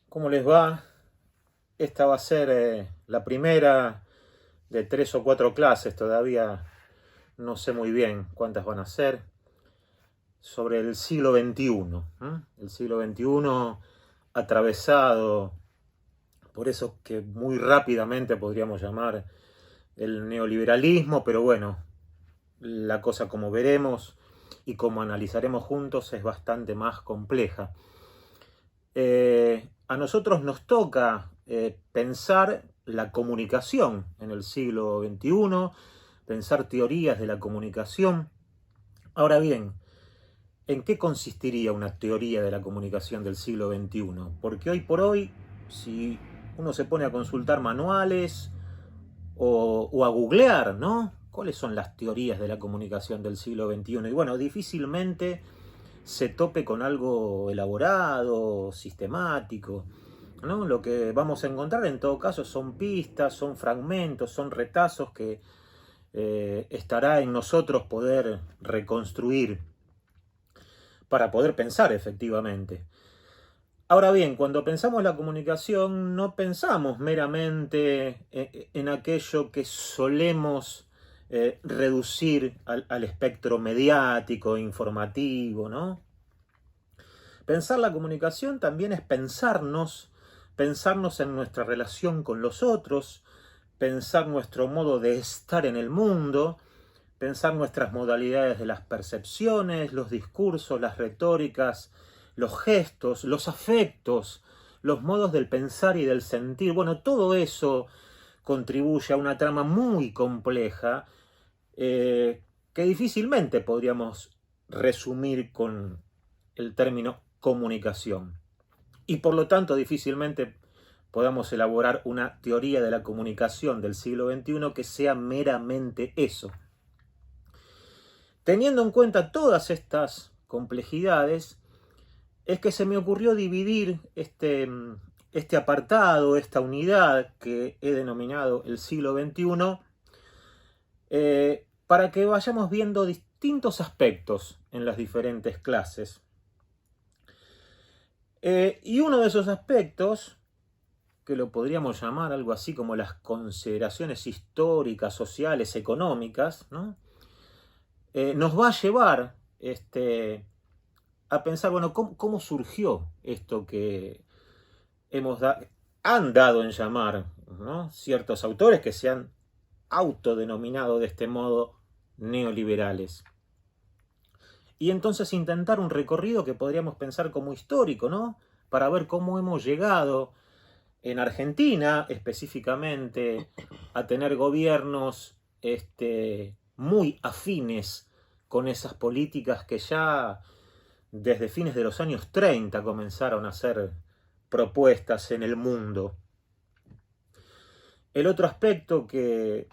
¿Cómo les va? Esta va a ser la primera de 3 o 4 clases, todavía no sé muy bien cuántas van a ser, sobre el siglo XXI. El siglo XXI atravesado por eso que muy rápidamente podríamos llamar el neoliberalismo, pero bueno, la cosa, como veremos y como analizaremos juntos, es bastante más compleja. A nosotros nos toca pensar la comunicación en el siglo XXI, pensar teorías de la comunicación. Ahora bien, ¿en qué consistiría una teoría de la comunicación del siglo XXI? Porque hoy por hoy, si uno se pone a consultar manuales o a googlear, ¿no? ¿Cuáles son las teorías de la comunicación del siglo XXI? Y bueno, difícilmente se tope con algo elaborado, sistemático, ¿no? Lo que vamos a encontrar en todo caso son pistas, son fragmentos, son retazos que estará en nosotros poder reconstruir para poder pensar efectivamente. Ahora bien, cuando pensamos la comunicación no pensamos meramente en aquello que solemos reducir al espectro mediático, informativo, ¿no? Pensar la comunicación también es pensarnos en nuestra relación con los otros, pensar nuestro modo de estar en el mundo, pensar nuestras modalidades de las percepciones, los discursos, las retóricas, los gestos, los afectos, los modos del pensar y del sentir. Bueno, todo eso contribuye a una trama muy compleja que difícilmente podríamos resumir con el término comunicación. Y por lo tanto difícilmente podamos elaborar una teoría de la comunicación del siglo XXI que sea meramente eso. Teniendo en cuenta todas estas complejidades, es que se me ocurrió dividir este apartado, esta unidad que he denominado el siglo XXI, para que vayamos viendo distintos aspectos en las diferentes clases. Y uno de esos aspectos, que lo podríamos llamar algo así como las consideraciones históricas, sociales, económicas, ¿no? Nos va a llevar a pensar, bueno, ¿cómo surgió esto que han dado en llamar, ¿no? Ciertos autores que se han autodenominado de este modo neoliberales? Y entonces intentar un recorrido que podríamos pensar como histórico, ¿no? Para ver cómo hemos llegado en Argentina específicamente a tener gobiernos muy afines con esas políticas que ya desde fines de los años 30 comenzaron a ser propuestas en el mundo. El otro aspecto que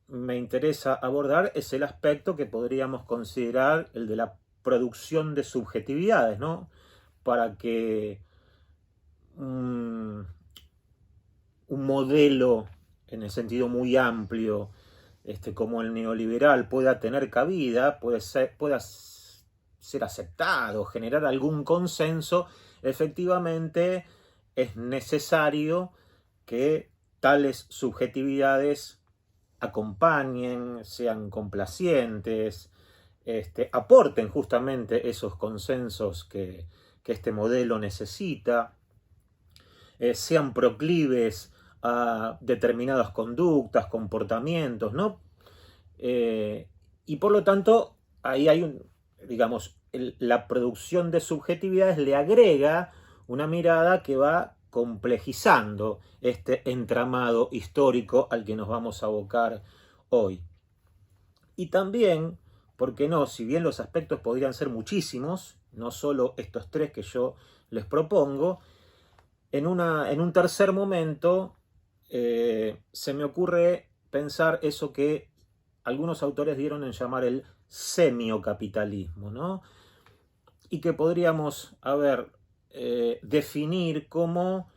me interesa abordar es el aspecto que podríamos considerar el de la producción de subjetividades, ¿no? Para que un modelo en el sentido muy amplio, como el neoliberal, pueda tener cabida, pueda ser aceptado, generar algún consenso, efectivamente es necesario que tales subjetividades acompañen, sean complacientes, aporten justamente esos consensos que este modelo necesita, sean proclives a determinadas conductas, comportamientos, ¿no? Y por lo tanto, ahí hay digamos, la producción de subjetividades le agrega una mirada que va complejizando este entramado histórico al que nos vamos a abocar hoy. Y también, ¿por qué no? Si bien los aspectos podrían ser muchísimos, no solo estos tres que yo les propongo, en un tercer momento se me ocurre pensar eso que algunos autores dieron en llamar el semiocapitalismo, ¿no? Y que podríamos, definir como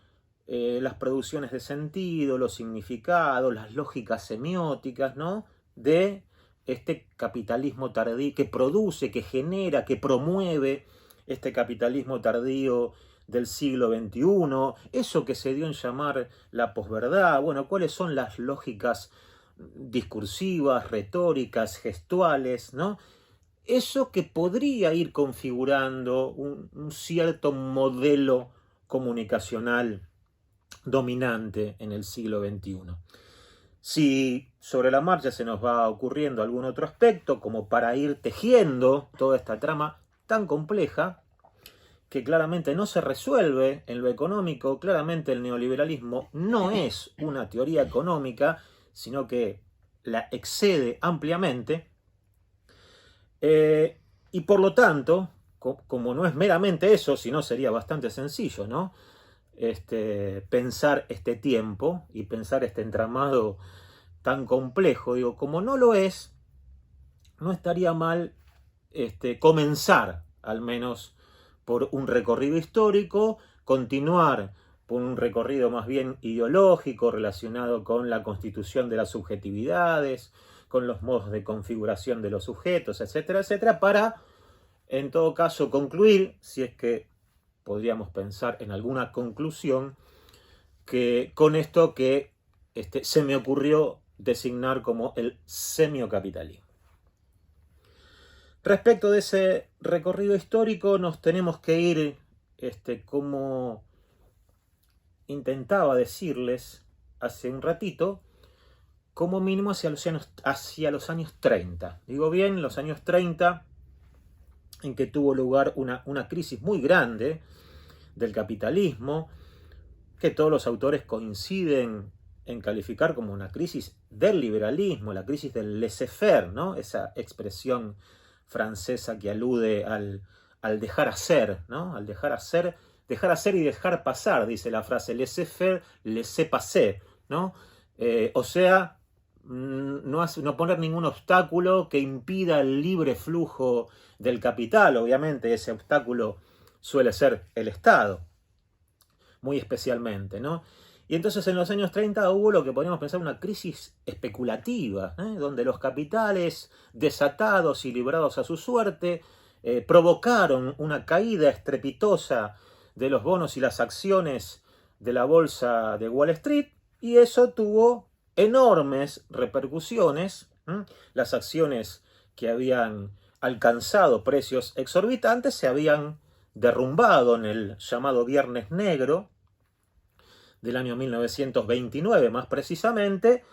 las producciones de sentido, los significados, las lógicas semióticas, ¿no? De este capitalismo tardío que produce, que genera, que promueve este capitalismo tardío del siglo XXI, eso que se dio en llamar la posverdad, bueno, cuáles son las lógicas discursivas, retóricas, gestuales, ¿no? Eso que podría ir configurando un cierto modelo comunicacional dominante en el siglo XXI. Si sobre la marcha se nos va ocurriendo algún otro aspecto, como para ir tejiendo toda esta trama tan compleja, que claramente no se resuelve en lo económico, claramente el neoliberalismo no es una teoría económica, sino que la excede ampliamente, y por lo tanto, como no es meramente eso, sino sería bastante sencillo, ¿no? Pensar este tiempo y pensar este entramado tan complejo, digo, como no lo es, no estaría mal comenzar al menos por un recorrido histórico, continuar por un recorrido más bien ideológico relacionado con la constitución de las subjetividades, con los modos de configuración de los sujetos, etcétera, etcétera, para, en todo caso, concluir, si es que podríamos pensar en alguna conclusión, que con esto que se me ocurrió designar como el semiocapitalismo. Respecto de ese recorrido histórico, nos tenemos que ir, como intentaba decirles hace un ratito, como mínimo hacia los años 30. Digo bien, los años 30, en que tuvo lugar una crisis muy grande del capitalismo, que todos los autores coinciden en calificar como una crisis del liberalismo, la crisis del laissez-faire, ¿no? Esa expresión francesa que alude al dejar hacer, ¿no? Al dejar hacer y dejar pasar, dice la frase, laissez-faire, laissez-passer, ¿no? O sea, no poner ningún obstáculo que impida el libre flujo del capital. Obviamente ese obstáculo suele ser el Estado, muy especialmente, ¿no? Y entonces en los años 30 hubo lo que podríamos pensar una crisis especulativa, donde los capitales desatados y librados a su suerte provocaron una caída estrepitosa de los bonos y las acciones de la bolsa de Wall Street, y eso tuvo enormes repercusiones. Las acciones que habían alcanzado precios exorbitantes se habían derrumbado en el llamado Viernes Negro del año 1929 más precisamente,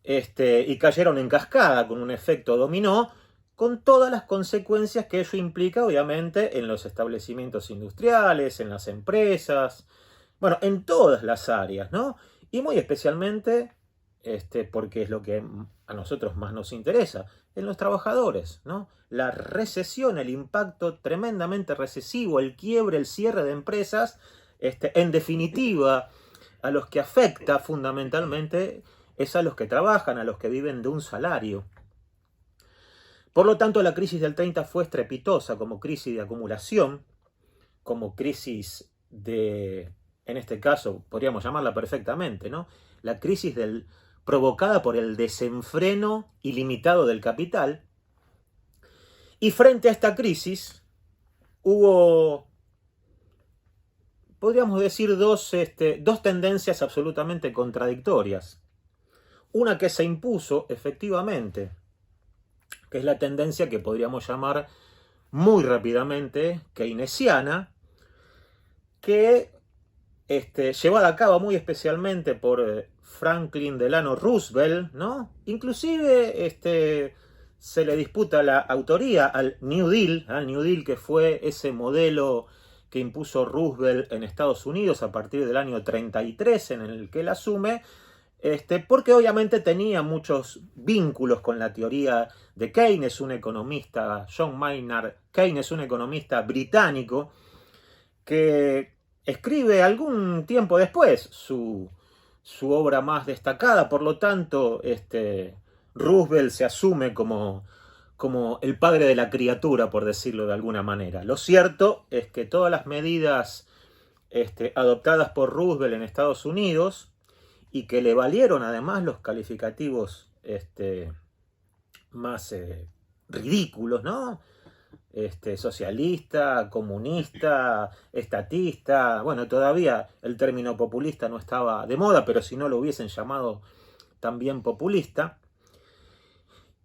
y cayeron en cascada con un efecto dominó, con todas las consecuencias que ello implica, obviamente, en los establecimientos industriales, en las empresas, bueno, en todas las áreas, ¿no? Y muy especialmente, porque es lo que a nosotros más nos interesa, en los trabajadores, ¿no? La recesión, el impacto tremendamente recesivo, el quiebre, el cierre de empresas, en definitiva, a los que afecta fundamentalmente es a los que trabajan, a los que viven de un salario. Por lo tanto, la crisis del 30 fue estrepitosa como crisis de acumulación, como crisis de, en este caso, podríamos llamarla perfectamente, ¿no? La crisis provocada por el desenfreno ilimitado del capital. Y frente a esta crisis hubo, podríamos decir, dos tendencias absolutamente contradictorias. Una que se impuso, efectivamente, que es la tendencia que podríamos llamar muy rápidamente keynesiana, que llevada a cabo muy especialmente por Franklin Delano Roosevelt, ¿no? Inclusive se le disputa la autoría al New Deal, que fue ese modelo que impuso Roosevelt en Estados Unidos a partir del año 33, en el que él asume, porque obviamente tenía muchos vínculos con la teoría de Keynes, un economista, John Maynard Keynes, un economista británico, que escribe algún tiempo después su obra más destacada. Por lo tanto, Roosevelt se asume como el padre de la criatura, por decirlo de alguna manera. Lo cierto es que todas las medidas adoptadas por Roosevelt en Estados Unidos, y que le valieron además los calificativos más ridículos, ¿no? socialista, comunista, estatista. Bueno, todavía el término populista no estaba de moda, pero si no lo hubiesen llamado también populista.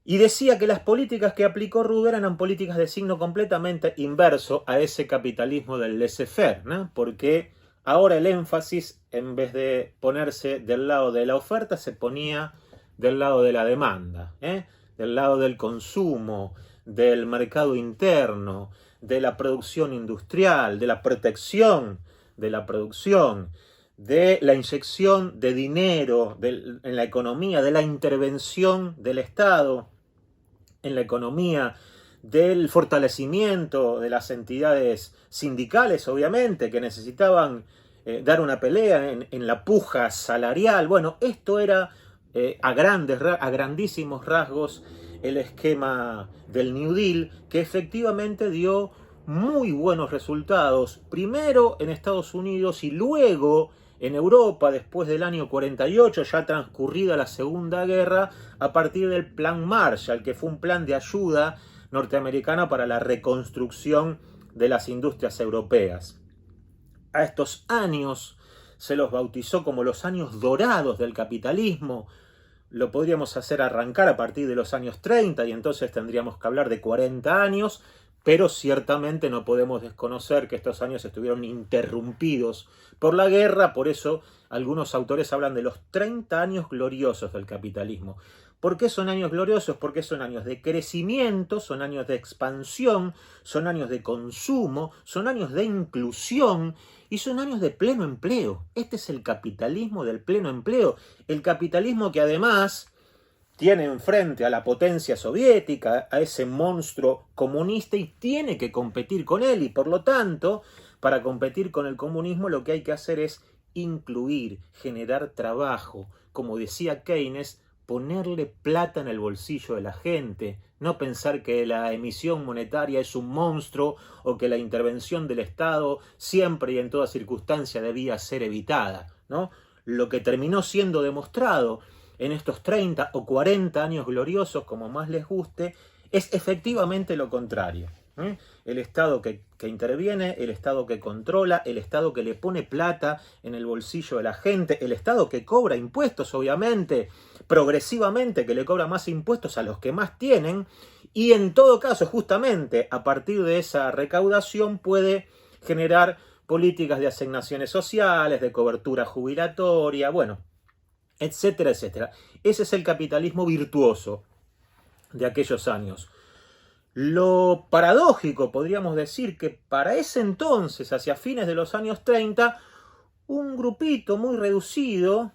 Y decía que las políticas que aplicó Ruber eran políticas de signo completamente inverso a ese capitalismo del laissez-faire, ¿no? Porque ahora el énfasis, en vez de ponerse del lado de la oferta, se ponía del lado de la demanda, del lado del consumo, del mercado interno, de la producción industrial, de la protección de la producción, de la inyección de dinero en la economía, de la intervención del Estado en la economía, del fortalecimiento de las entidades sindicales, obviamente, que necesitaban dar una pelea en la puja salarial. Bueno, esto era a grandísimos rasgos el esquema del New Deal, que efectivamente dio muy buenos resultados, primero en Estados Unidos y luego en Europa, después del año 48, ya transcurrida la Segunda Guerra, a partir del Plan Marshall, que fue un plan de ayuda norteamericana para la reconstrucción de las industrias europeas. A estos años se los bautizó como los años dorados del capitalismo. Lo podríamos hacer arrancar a partir de los años 30 y entonces tendríamos que hablar de 40 años, pero ciertamente no podemos desconocer que estos años estuvieron interrumpidos por la guerra. Por eso algunos autores hablan de los 30 años gloriosos del capitalismo. ¿Por qué son años gloriosos? Porque son años de crecimiento, son años de expansión, son años de consumo, son años de inclusión y son años de pleno empleo. Este es el capitalismo del pleno empleo. El capitalismo que además tiene enfrente a la potencia soviética, a ese monstruo comunista, y tiene que competir con él. Y por lo tanto, para competir con el comunismo lo que hay que hacer es incluir, generar trabajo. Como decía Keynes, ponerle plata en el bolsillo de la gente, no pensar que la emisión monetaria es un monstruo o que la intervención del Estado siempre y en toda circunstancia debía ser evitada, ¿no? Lo que terminó siendo demostrado en estos 30 o 40 años gloriosos, como más les guste, es efectivamente lo contrario. El Estado que interviene, el Estado que controla, el Estado que le pone plata en el bolsillo de la gente, el Estado que cobra impuestos, obviamente, progresivamente, que le cobra más impuestos a los que más tienen, y en todo caso, justamente, a partir de esa recaudación puede generar políticas de asignaciones sociales, de cobertura jubilatoria, bueno, etcétera, etcétera. Ese es el capitalismo virtuoso de aquellos años. Lo paradójico, podríamos decir, que para ese entonces, hacia fines de los años 30, un grupito muy reducido,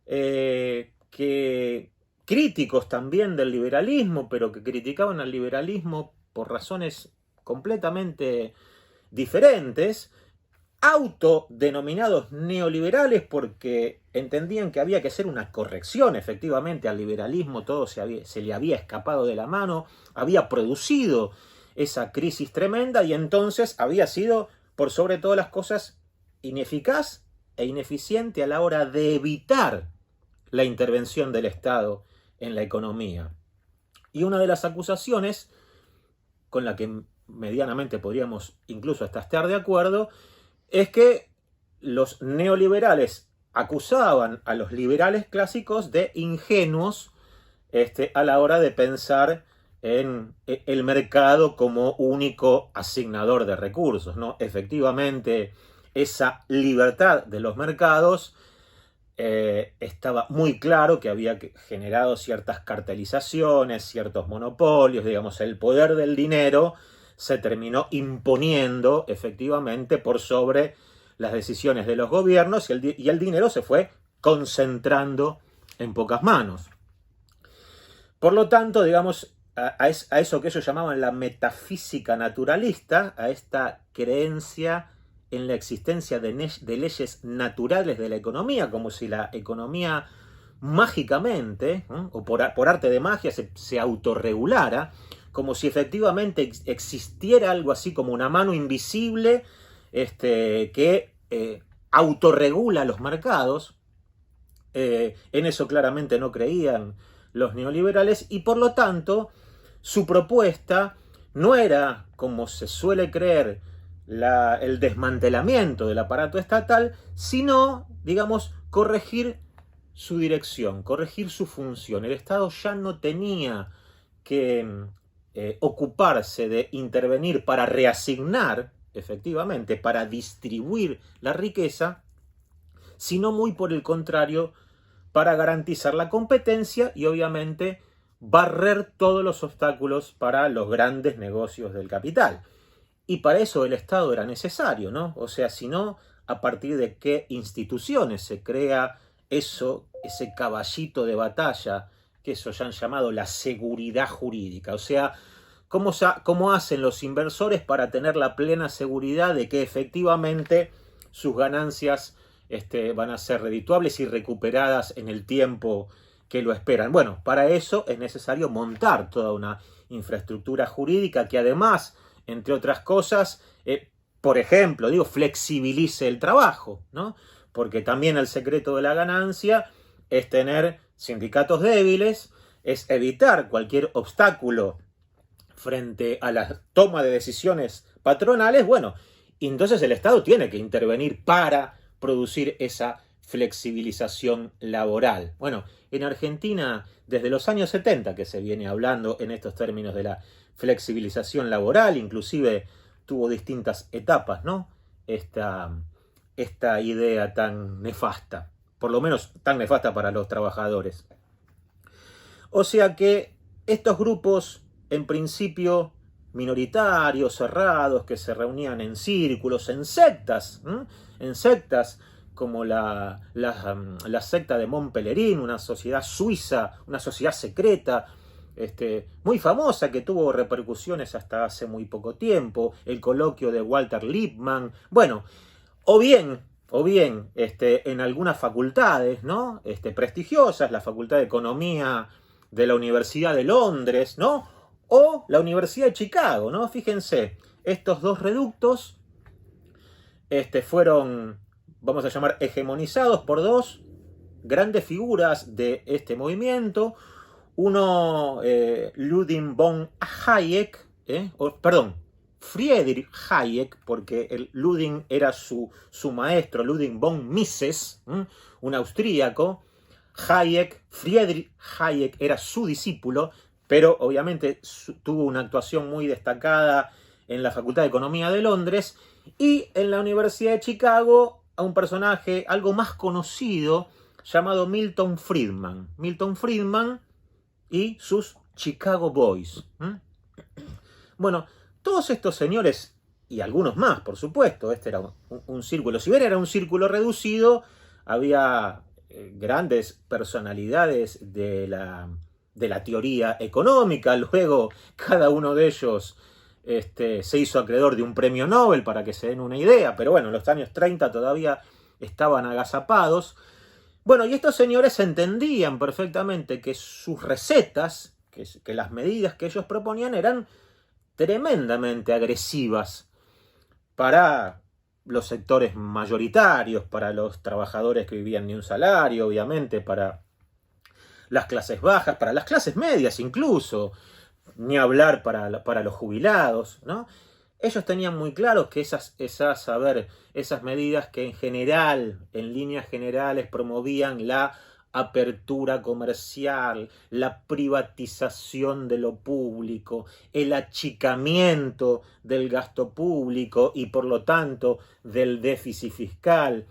que críticos también del liberalismo, pero que criticaban al liberalismo por razones completamente diferentes, autodenominados neoliberales porque entendían que había que hacer una corrección efectivamente al liberalismo. Todo se le había escapado de la mano, había producido esa crisis tremenda y entonces había sido, por sobre todas las cosas, ineficaz e ineficiente a la hora de evitar la intervención del Estado en la economía. Y una de las acusaciones con la que medianamente podríamos incluso hasta estar de acuerdo es que los neoliberales acusaban a los liberales clásicos de ingenuos a la hora de pensar en el mercado como único asignador de recursos, ¿no? Efectivamente, esa libertad de los mercados estaba muy claro que había generado ciertas cartelizaciones, ciertos monopolios, digamos, el poder del dinero se terminó imponiendo efectivamente por sobre las decisiones de los gobiernos y el dinero se fue concentrando en pocas manos. Por lo tanto, digamos, a eso que ellos llamaban la metafísica naturalista, a esta creencia en la existencia de leyes naturales de la economía, como si la economía mágicamente, o por arte de magia, se autorregulara, como si efectivamente existiera algo así como una mano invisible que autorregula los mercados. En eso claramente no creían los neoliberales y por lo tanto su propuesta no era, como se suele creer, el desmantelamiento del aparato estatal, sino, digamos, corregir su dirección, corregir su función. El Estado ya no tenía que ocuparse de intervenir para reasignar, efectivamente, para distribuir la riqueza, sino muy por el contrario, para garantizar la competencia y obviamente barrer todos los obstáculos para los grandes negocios del capital. Y para eso el Estado era necesario, ¿no? O sea, si no, ¿a partir de qué instituciones se crea eso, ese caballito de batalla, que eso ya han llamado la seguridad jurídica? O sea, ¿cómo hacen los inversores para tener la plena seguridad de que efectivamente sus ganancias van a ser redituables y recuperadas en el tiempo que lo esperan? Bueno, para eso es necesario montar toda una infraestructura jurídica que además, entre otras cosas, por ejemplo, flexibilice el trabajo, ¿no? Porque también el secreto de la ganancia es tener sindicatos débiles, es evitar cualquier obstáculo frente a la toma de decisiones patronales. Bueno, entonces el Estado tiene que intervenir para producir esa flexibilización laboral. Bueno, en Argentina, desde los años 70 que se viene hablando en estos términos de la flexibilización laboral, inclusive tuvo distintas etapas, ¿no? Esta idea tan nefasta, por lo menos tan nefasta para los trabajadores. O sea que estos grupos, en principio minoritarios, cerrados, que se reunían en círculos, en sectas como la secta de Mont Pelerin, una sociedad suiza, una sociedad secreta, muy famosa, que tuvo repercusiones hasta hace muy poco tiempo, el coloquio de Walter Lippmann, bueno, o bien en algunas facultades, ¿no? Prestigiosas, la Facultad de Economía de la Universidad de Londres, ¿no? O la Universidad de Chicago, ¿no? Fíjense, estos dos reductos fueron, vamos a llamar, hegemonizados por dos grandes figuras de este movimiento. Uno, Ludwig von Hayek, Friedrich Hayek, porque el Ludwig era su maestro, Ludwig von Mises, un austríaco. Friedrich Hayek era su discípulo, pero obviamente tuvo una actuación muy destacada en la Facultad de Economía de Londres, y en la Universidad de Chicago a un personaje algo más conocido llamado Milton Friedman. Milton Friedman y sus Chicago Boys. Bueno, todos estos señores, y algunos más, por supuesto, este era un círculo, si bien era un círculo reducido, había grandes personalidades de la teoría económica. Luego cada uno de ellos se hizo acreedor de un premio Nobel, para que se den una idea, pero bueno, en los años 30 todavía estaban agazapados. Bueno, y estos señores entendían perfectamente que sus recetas, que las medidas que ellos proponían eran tremendamente agresivas para los sectores mayoritarios, para los trabajadores que vivían de un salario, obviamente, para las clases bajas, para las clases medias incluso, ni hablar para los jubilados, ¿no? Ellos tenían muy claro que esas medidas que en general, en líneas generales, promovían la apertura comercial, la privatización de lo público, el achicamiento del gasto público y por lo tanto del déficit fiscal,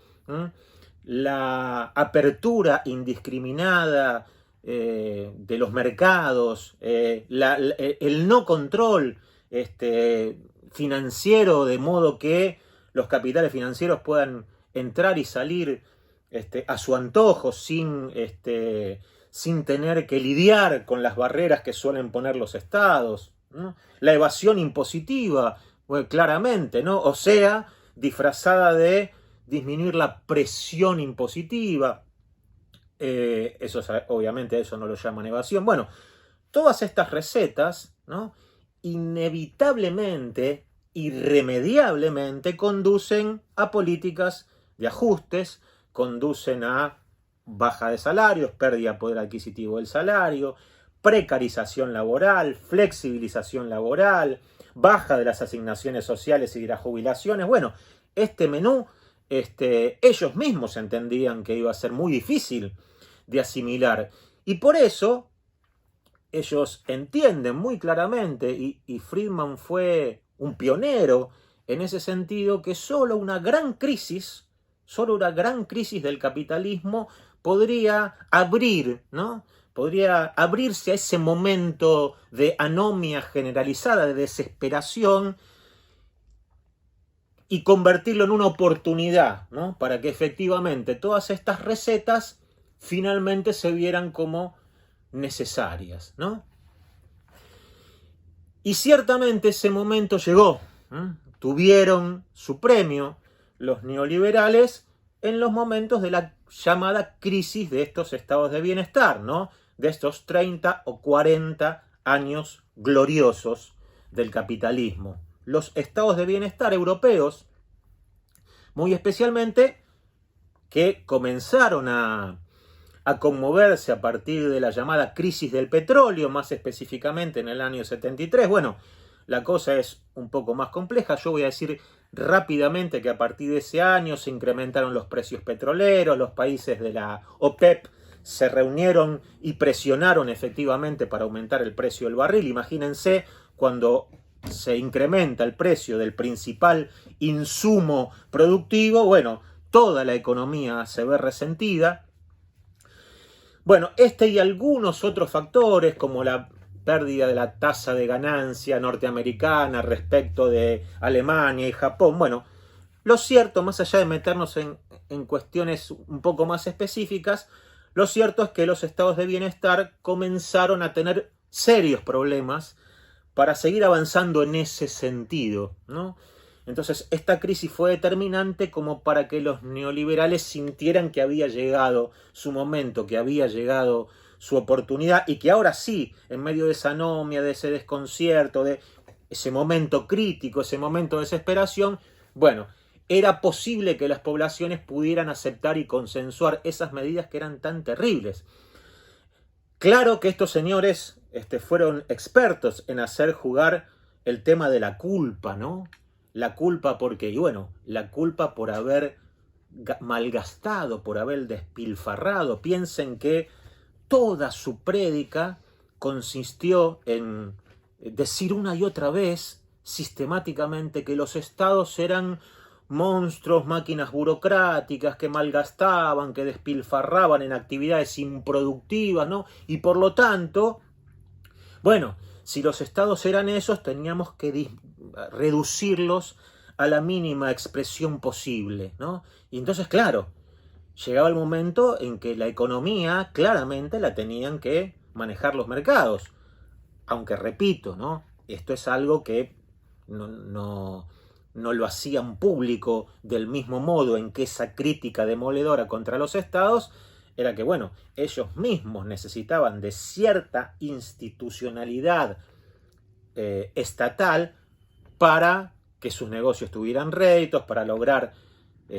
la apertura indiscriminada de los mercados, el no control financiero, de modo que los capitales financieros puedan entrar y salir a su antojo sin tener que lidiar con las barreras que suelen poner los estados, ¿no? La evasión impositiva, bueno, claramente, ¿no? O sea, disfrazada de disminuir la presión impositiva. Eso, obviamente, eso no lo llaman evasión. Bueno, todas estas recetas, ¿no?, inevitablemente, irremediablemente, conducen a políticas de ajustes, conducen a baja de salarios, pérdida de poder adquisitivo del salario, precarización laboral, flexibilización laboral, baja de las asignaciones sociales y de las jubilaciones. Bueno, este menú, ellos mismos entendían que iba a ser muy difícil de asimilar. Y por eso ellos entienden muy claramente, y Friedman fue un pionero en ese sentido, que solo una gran crisis del capitalismo podría abrir, ¿no? Podría abrirse a ese momento de anomia generalizada, de desesperación, y convertirlo en una oportunidad, ¿no? Para que efectivamente todas estas recetas finalmente se vieran como necesarias, ¿no? Y ciertamente ese momento llegó. Tuvieron su premio los neoliberales en los momentos de la llamada crisis de estos estados de bienestar, ¿no? De estos 30 o 40 años gloriosos del capitalismo. Los estados de bienestar europeos, muy especialmente, que comenzaron a conmoverse a partir de la llamada crisis del petróleo, más específicamente en el año 73. Bueno, la cosa es un poco más compleja. Yo voy a decir rápidamente que a partir de ese año se incrementaron los precios petroleros, los países de la OPEP se reunieron y presionaron efectivamente para aumentar el precio del barril. Imagínense cuando se incrementa el precio del principal insumo productivo, bueno, toda la economía se ve resentida. Bueno, y algunos otros factores, como la pérdida de la tasa de ganancia norteamericana respecto de Alemania y Japón. Bueno, lo cierto, más allá de meternos en cuestiones un poco más específicas, lo cierto es que los estados de bienestar comenzaron a tener serios problemas para seguir avanzando en ese sentido, ¿no? Entonces, esta crisis fue determinante como para que los neoliberales sintieran que había llegado su momento, que había llegado su oportunidad, y que ahora sí, en medio de esa anomia, de ese desconcierto, de ese momento crítico, ese momento de desesperación, bueno, era posible que las poblaciones pudieran aceptar y consensuar esas medidas que eran tan terribles. Claro que estos señores fueron expertos en hacer jugar el tema de la culpa, ¿no? La culpa porque, y bueno, la culpa por haber malgastado, por haber despilfarrado. Piensen que toda su prédica consistió en decir una y otra vez sistemáticamente que los estados eran monstruos, máquinas burocráticas que malgastaban, que despilfarraban en actividades improductivas, ¿no? Y por lo tanto, bueno, si los estados eran esos, teníamos que reducirlos a la mínima expresión posible, ¿no? Y entonces, claro, llegaba el momento en que la economía claramente la tenían que manejar los mercados. Aunque repito, ¿no? Esto es algo que no lo hacían público del mismo modo en que esa crítica demoledora contra los estados era que, bueno, ellos mismos necesitaban de cierta institucionalidad estatal para que sus negocios tuvieran réditos, para lograr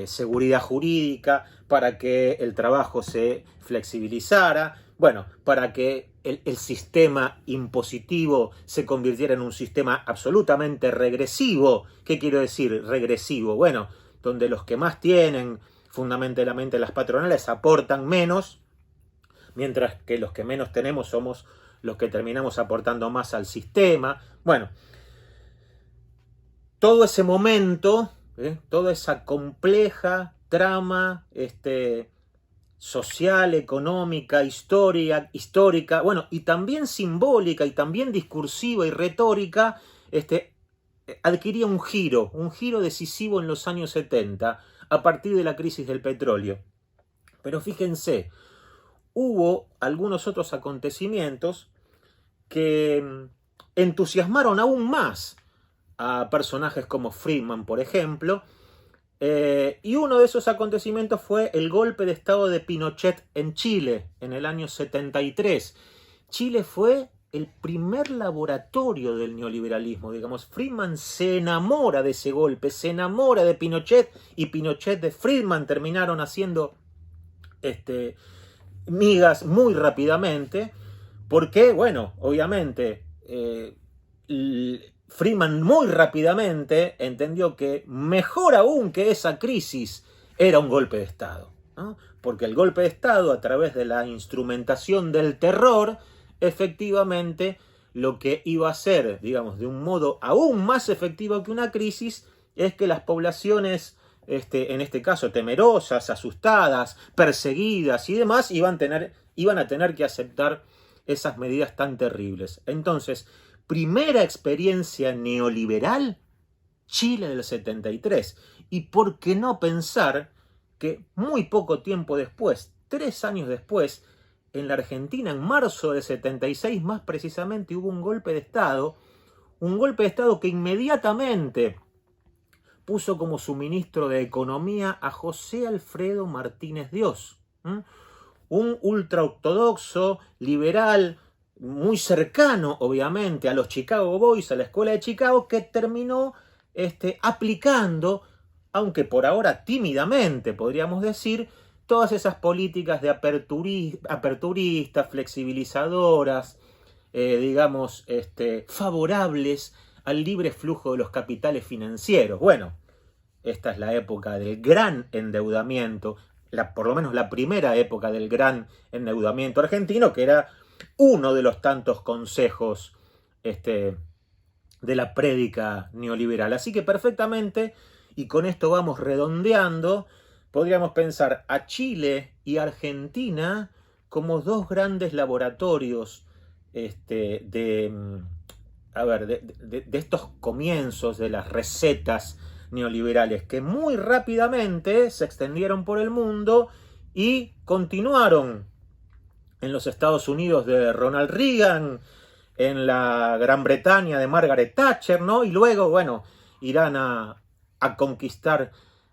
seguridad jurídica, para que el trabajo se flexibilizara, bueno, para que el sistema impositivo se convirtiera en un sistema absolutamente regresivo. ¿Qué quiero decir regresivo? Bueno, donde los que más tienen, fundamentalmente las patronales, aportan menos, mientras que los que menos tenemos somos los que terminamos aportando más al sistema. Bueno, todo ese momento, toda esa compleja trama social, económica, histórica, bueno, y también simbólica, y también discursiva y retórica, adquiría un giro decisivo en los años 70, a partir de la crisis del petróleo. Pero fíjense, hubo algunos otros acontecimientos que entusiasmaron aún más a personajes como Friedman, por ejemplo, y uno de esos acontecimientos fue el golpe de estado de Pinochet en Chile, en el año 73. Chile fue el primer laboratorio del neoliberalismo, digamos. Friedman se enamora de ese golpe, se enamora de Pinochet, y Pinochet de Friedman terminaron haciendo migas muy rápidamente, porque, bueno, obviamente, Friedman muy rápidamente entendió que mejor aún que esa crisis era un golpe de Estado, ¿no? Porque el golpe de Estado, a través de la instrumentación del terror, efectivamente lo que iba a hacer, digamos, de un modo aún más efectivo que una crisis, es que las poblaciones, en este caso temerosas, asustadas, perseguidas y demás, iban a tener que aceptar esas medidas tan terribles. Entonces, primera experiencia neoliberal, Chile del 73. Y por qué no pensar que muy poco tiempo después, 3 años después, en la Argentina, en marzo del 76 más precisamente, hubo un golpe de Estado que inmediatamente puso como su ministro de Economía a José Alfredo Martínez Dios, un ultraortodoxo, liberal, muy cercano, obviamente, a los Chicago Boys, a la escuela de Chicago, que terminó aplicando, aunque por ahora tímidamente, podríamos decir, todas esas políticas de aperturistas, flexibilizadoras, digamos, favorables al libre flujo de los capitales financieros. Bueno, esta es la época del gran endeudamiento, por lo menos la primera época del gran endeudamiento argentino, que era uno de los tantos consejos de la prédica neoliberal. Así que perfectamente, y con esto vamos redondeando, podríamos pensar a Chile y Argentina como dos grandes laboratorios de estos comienzos de las recetas neoliberales que muy rápidamente se extendieron por el mundo y continuaron en los Estados Unidos de Ronald Reagan, en la Gran Bretaña de Margaret Thatcher, ¿no? Y luego, bueno, irán a conquistar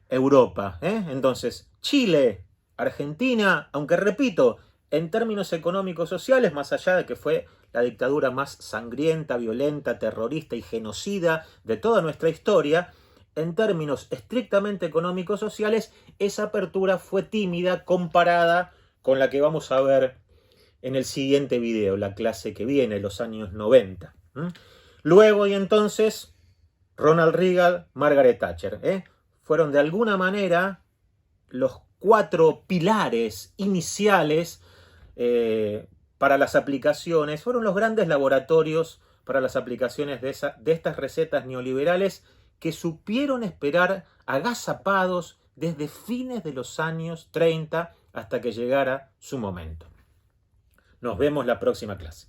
Europa, ¿eh? Entonces, Chile, Argentina, aunque repito, en términos económicos sociales, más allá de que fue la dictadura más sangrienta, violenta, terrorista y genocida de toda nuestra historia, en términos estrictamente económicos sociales, esa apertura fue tímida comparada con la que vamos a ver en el siguiente video, la clase que viene, los años 90. Luego y entonces, Ronald Reagan, Margaret Thatcher, fueron de alguna manera los 4 pilares iniciales para las aplicaciones, fueron los grandes laboratorios para las aplicaciones de estas recetas neoliberales que supieron esperar agazapados desde fines de los años 30 hasta que llegara su momento. Nos vemos la próxima clase.